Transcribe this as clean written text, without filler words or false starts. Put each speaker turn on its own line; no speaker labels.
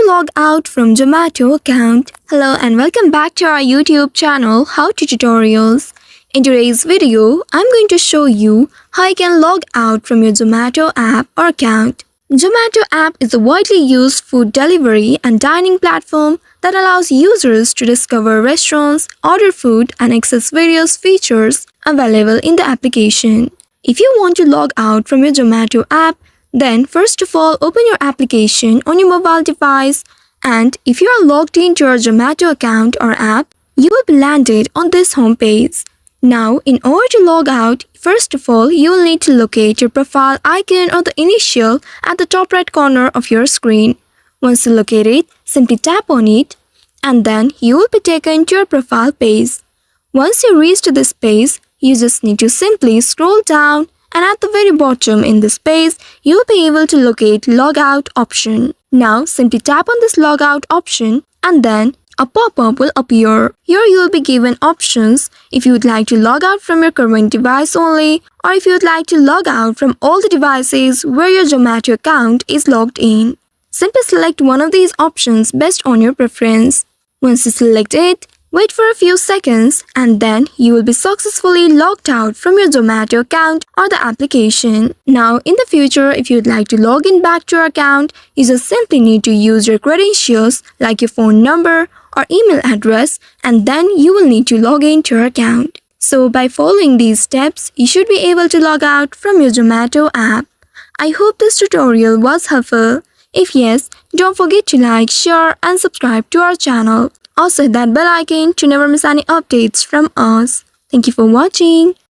to log out from Zomato account? Hello and welcome back to our YouTube channel How to Tutorials. In today's video, I'm going to show you how you can log out from your Zomato app or account. Zomato app is a widely used food delivery and dining platform that allows users to discover restaurants, order food and access various features available in the application. If you want to log out from your Zomato app, then first of all open your application on your mobile device, and if you are logged into your Zomato account or app, you will be landed on this home page. Now, in order to log out, first of all you will need to locate your profile icon or the initial at the top right corner of your screen. Once you locate it, simply tap on it and then you will be taken to your profile page. Once you reach to this page, you just need to simply scroll down, and at the very bottom in this page, you will be able to locate Logout option. Now simply tap on this Logout option and then a pop-up will appear. Here you will be given options if you would like to log out from your current device only, or if you would like to log out from all the devices where your Zomato account is logged in. Simply select one of these options based on your preference. Once you select it, wait for a few seconds and then you will be successfully logged out from your Zomato account or the application. Now in the future, if you would like to log in back to your account, you just simply need to use your credentials like your phone number or email address, and then you will need to log in to your account. So by following these steps, you should be able to log out from your Zomato app. I hope this tutorial was helpful. If yes, don't forget to like, share and subscribe to our channel. Also hit that bell icon to never miss any updates from us. Thank you for watching.